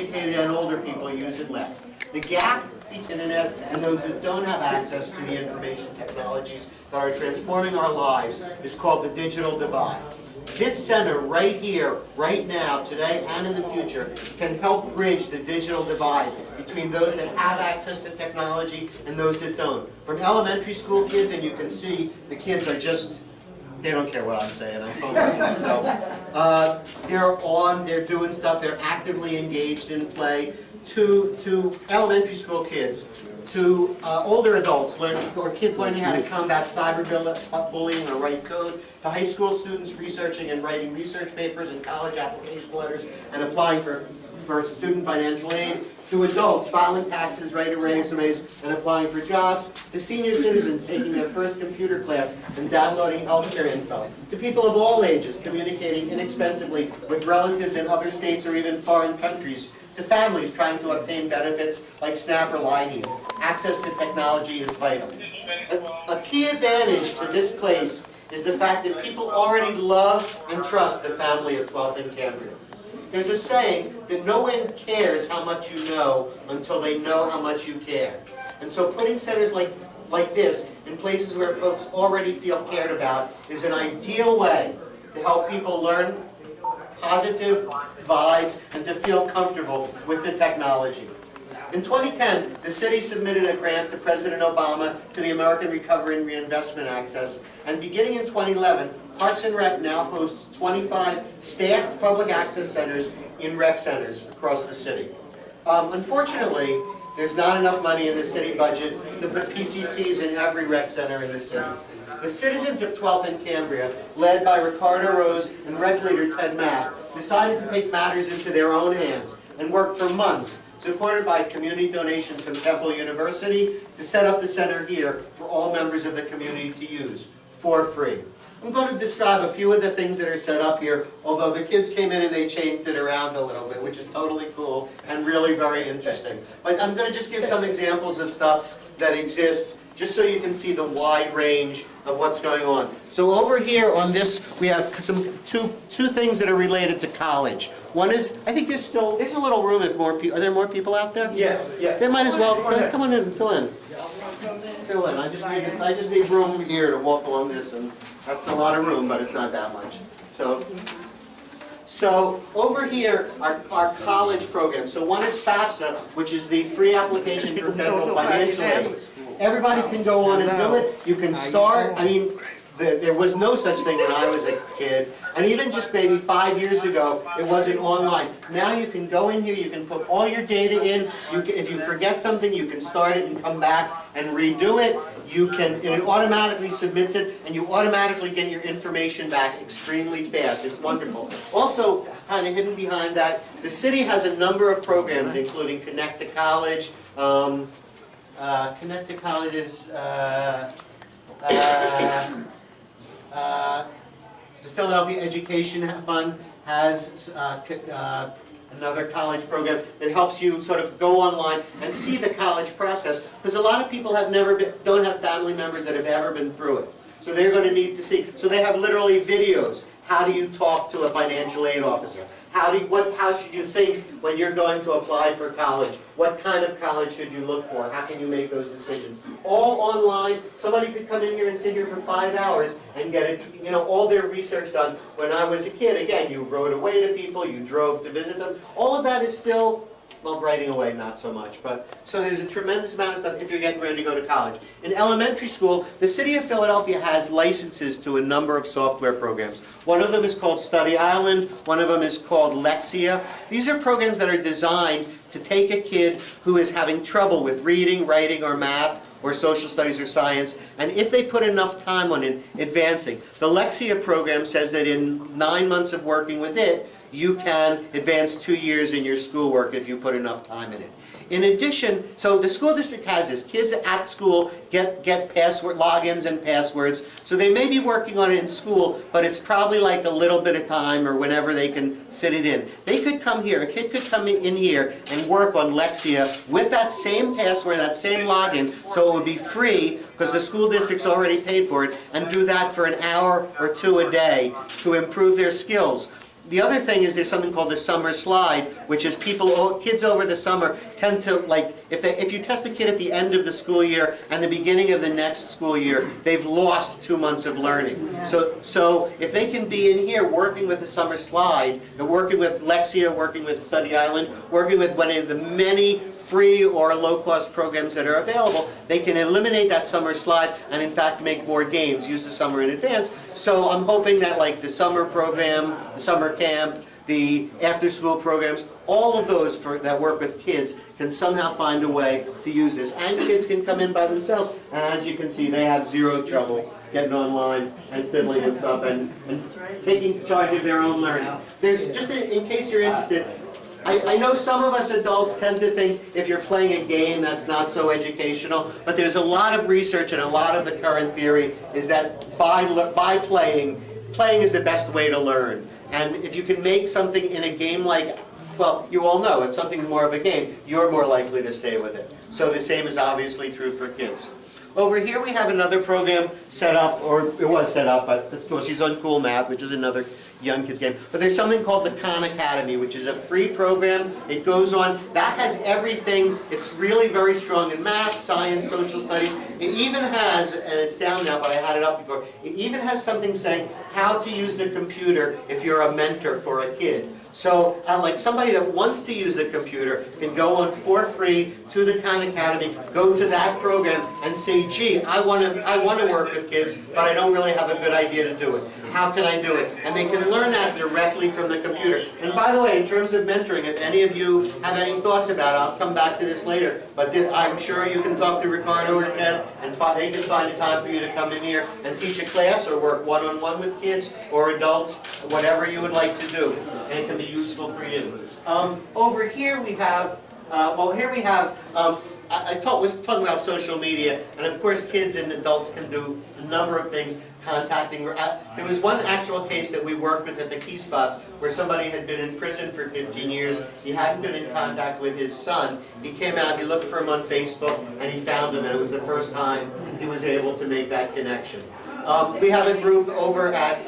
educated and older people use it less. The gap between the internet and those that don't have access to the information technologies that are transforming our lives is called the digital divide. This center right here, right now, today and in the future, can help bridge the digital divide between those that have access to technology and those that don't. From elementary school kids, and you can see the kids are just, they don't care what I'm saying. They're doing stuff, they're actively engaged in play. To elementary school kids, to older adults learning, or kids learning how to combat cyberbullying or write code, to high school students researching and writing research papers and college application letters and applying for student financial aid, to adults filing taxes, writing resumes, and applying for jobs, to senior citizens taking their first computer class and downloading healthcare info, to people of all ages communicating inexpensively with relatives in other states or even foreign countries, to families trying to obtain benefits like SNAP or LIHEAP. Access to technology is vital. A key advantage to this place is the fact that people already love and trust the family at 12th and Cambria. There's a saying that no one cares how much you know until they know how much you care. And so putting centers like this in places where folks already feel cared about is an ideal way to help people learn positive vibes and to feel comfortable with the technology. In 2010, the city submitted a grant to President Obama to the American Recovery and Reinvestment Access, and beginning in 2011, Parks and Rec now hosts 25 staffed public access centers in rec centers across the city. Unfortunately, there's not enough money in the city budget to put PCCs in every rec center in the city. The citizens of 12th and Cambria, led by Ricardo Rose and rec leader Ted Mack, decided to take matters into their own hands and work for months, supported by community donations from Temple University, to set up the center here for all members of the community to use for free. I'm going to describe a few of the things that are set up here, although the kids came in and they changed it around a little bit, which is totally cool and really very interesting. But I'm going to just give some examples of stuff that exists, just so you can see the wide range of what's going on. So over here on this, we have two things that are related to college. One is, I think there's a little room if more people, are there more people out there? Yes, yes. They might as well, come on in and fill in. Fill in, I just need room here to walk along this, and that's a lot of room, but it's not that much. So over here are our college programs. So one is FAFSA, which is the free application for federal financial aid. Everybody can go on and do it. You can start, I mean, there was no such thing when I was a kid. And even just maybe 5 years ago, it wasn't online. Now you can go in here, you can put all your data in. If you forget something, you can start it and come back and redo it. It automatically submits it, and you automatically get your information back extremely fast. It's wonderful. Also, kind of hidden behind that, the city has a number of programs, including Connect to College. Connect to College is the Philadelphia Education Fund has another college program that helps you sort of go online and see the college process, because a lot of people don't have family members that have ever been through it. So they're going to need to see. So they have literally videos. How do you talk to a financial aid officer? How should you think when you're going to apply for college? What kind of college should you look for? How can you make those decisions? All online. Somebody could come in here and sit here for 5 hours and get it, all their research done. When I was a kid, again, you wrote away to people, you drove to visit them. All of that is still, well, writing away, not so much. So there's a tremendous amount of stuff if you're getting ready to go to college. In elementary school, the city of Philadelphia has licenses to a number of software programs. One of them is called Study Island. One of them is called Lexia. These are programs that are designed to take a kid who is having trouble with reading, writing, or math, or social studies or science, and if they put enough time on it, advancing. The Lexia program says that in 9 months of working with it, you can advance 2 years in your schoolwork if you put enough time in it. In addition, so the school district has this. Kids at school get password logins and passwords, so they may be working on it in school, but it's probably like a little bit of time or whenever they can fit it in. They could come here, a kid could come in here and work on Lexia with that same password, that same login, so it would be free because the school district's already paid for it, and do that for an hour or two a day to improve their skills. The other thing is there's something called the summer slide, which is kids over the summer tend to, like, if you test a kid at the end of the school year and the beginning of the next school year, they've lost 2 months of learning. So if they can be in here working with the summer slide, and working with Lexia, working with Study Island, working with one of the many free or low-cost programs that are available, they can eliminate that summer slide and in fact make more games, use the summer in advance. So I'm hoping that like the summer program, the summer camp, the after-school programs, all of those that work with kids can somehow find a way to use this. And kids can come in by themselves, and as you can see, they have zero trouble getting online and fiddling with stuff and taking charge of their own learning. There's, just in case you're interested, I know some of us adults tend to think if you're playing a game that's not so educational, but there's a lot of research and a lot of the current theory is that by playing is the best way to learn. And if you can make something in a game like, well, you all know, if something's more of a game, you're more likely to stay with it. So the same is obviously true for kids. Over here we have another program set up, or it was set up, but let's go, she's on Cool Math, which is another young kids game. But there's something called the Khan Academy, which is a free program. It goes on, that has everything. It's really very strong in math, science, social studies. It even has, and it's down now, but I had it up before, it even has something saying how to use the computer if you're a mentor for a kid. So, like somebody that wants to use the computer can go on for free to the Khan Academy, go to that program and say, gee, I want to work with kids, but I don't really have a good idea to do it. How can I do it? And they can learn that directly from the computer. And by the way, in terms of mentoring, if any of you have any thoughts about it, I'll come back to this later, but I'm sure you can talk to Ricardo or Ted, and they can find a time for you to come in here and teach a class or work one-on-one with kids or adults, whatever you would like to do. And it can be useful for you. Over here we have, I was talking about social media, and of course kids and adults can do a number of things, contacting. There was one actual case that we worked with at the Key Spots where somebody had been in prison for 15 years. He hadn't been in contact with his son. He came out, he looked for him on Facebook, and he found him, and it was the first time he was able to make that connection. We have a group over at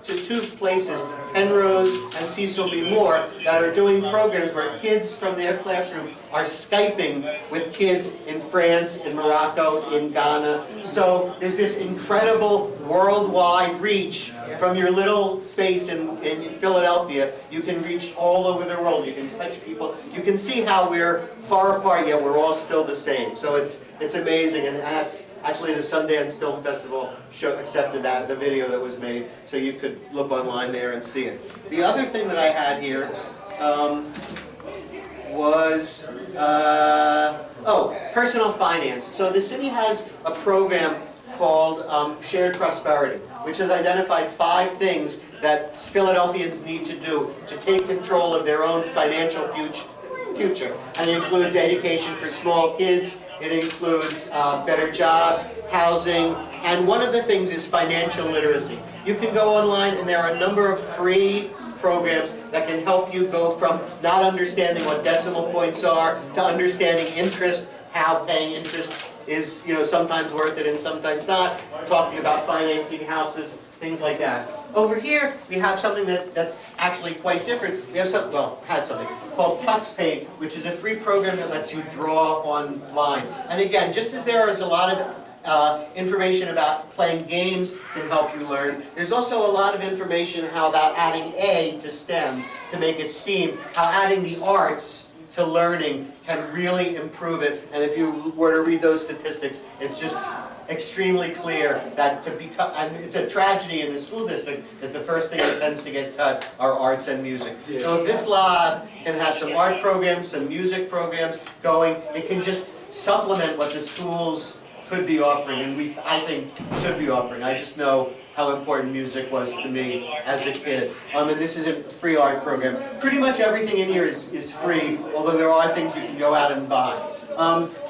two places, Penrose and Cecil B. Moore, that are doing programs where kids from their classroom are Skyping with kids in France, in Morocco, in Ghana. So there's this incredible worldwide reach from your little space in Philadelphia. You can reach all over the world. You can touch people. You can see how we're far apart, yet we're all still the same. So it's amazing, and that's actually the Sundance Film Festival accepted that, the video that was made, so you could look online there and see it. The other thing that I had here was, personal finance. So the city has a program called Shared Prosperity, which has identified 5 things that Philadelphians need to do to take control of their own financial future. And it includes education for small kids, it includes better jobs, housing, and one of the things is financial literacy. You can go online and there are a number of free programs that can help you go from not understanding what decimal points are to understanding interest, how paying interest is, sometimes worth it and sometimes not, talking about financing houses, things like that. Over here, we have something that's actually quite different. We have something called TuxPaint, which is a free program that lets you draw online. And again, just as there is a lot of information about playing games can help you learn, there's also a lot of information how about adding A to STEM to make it STEAM, how adding the arts to learning can really improve it. And if you were to read those statistics, it's just extremely clear that and it's a tragedy in the school district that the first thing that tends to get cut are arts and music. So if this lab can have some art programs, some music programs going, it can just supplement what the schools could be offering, and I think should be offering. I just know how important music was to me as a kid. And this is a free art program. Pretty much everything in here is free, although there are things you can go out and buy.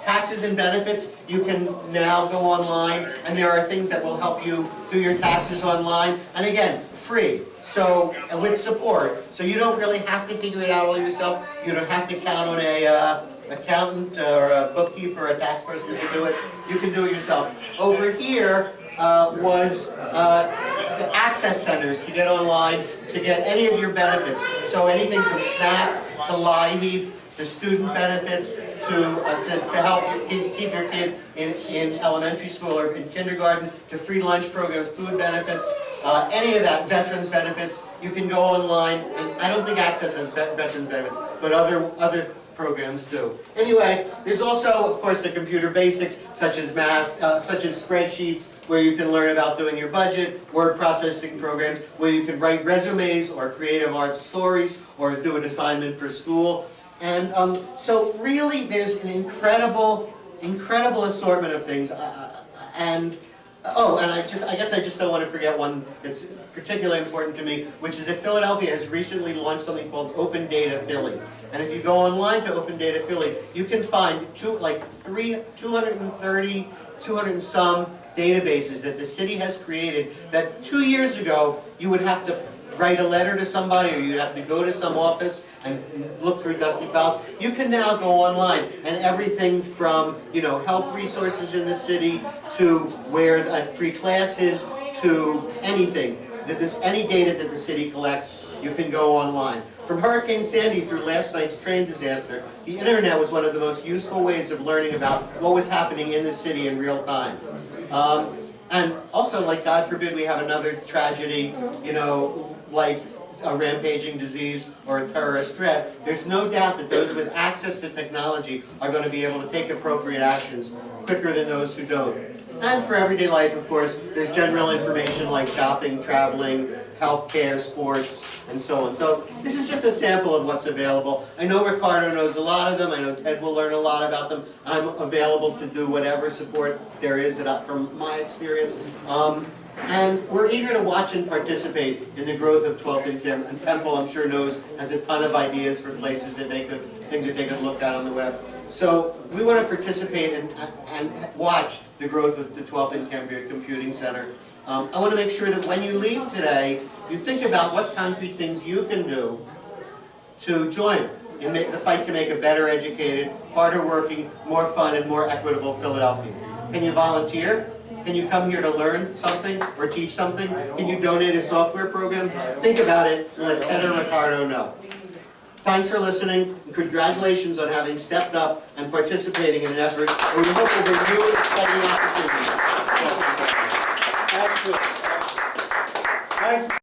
Taxes and benefits, you can now go online, and there are things that will help you do your taxes online. And again, free, so, and with support. So you don't really have to figure it out all yourself. You don't have to count on a accountant or a bookkeeper or a tax person to do it. You can do it yourself. Over here was the access centers to get online, to get any of your benefits. So anything from SNAP to LIHEAP to student benefits to help keep your kid in elementary school or in kindergarten, to free lunch programs, food benefits, any of that, veterans benefits. You can go online, and I don't think Access has veterans benefits, but other programs do. Anyway, there's also, of course, the computer basics, such as math, such as spreadsheets, where you can learn about doing your budget, word processing programs, where you can write resumes or creative arts stories, or do an assignment for school. And so really, there's an incredible assortment of things. And I guess I just don't want to forget one that's particularly important to me, which is that Philadelphia has recently launched something called Open Data Philly. And if you go online to Open Data Philly, you can find 230, 200 and some databases that the city has created that 2 years ago you would have to write a letter to somebody, or you'd have to go to some office and look through dusty files. You can now go online, and everything from, you know, health resources in the city to where free classes to anything any data that the city collects, you can go online. From Hurricane Sandy through last night's train disaster, the internet was one of the most useful ways of learning about what was happening in the city in real time. And also, like, God forbid we have another tragedy, you know, like a rampaging disease or a terrorist threat, there's no doubt that those with access to technology are going to be able to take appropriate actions quicker than those who don't. And for everyday life, of course, there's general information like shopping, traveling, healthcare, sports, and so on. So this is just a sample of what's available. I know Ricardo knows a lot of them. I know Ted will learn a lot about them. I'm available to do whatever support there is from my experience. And we're eager to watch and participate in the growth of 12th and Temple, I'm sure has a ton of ideas for places that things that they could look at on the web. So we want to participate and watch the growth of the 12th and Cambria Computing Center. I want to make sure that when you leave today, you think about what concrete things you can do to join in the fight to make a better educated, harder working, more fun, and more equitable Philadelphia. Can you volunteer? Can you come here to learn something or teach something? Can you donate a software program? Think about it and let Ted or Ricardo know. Thanks for listening, and congratulations on having stepped up and participating in an effort where we hope will bring new exciting opportunities.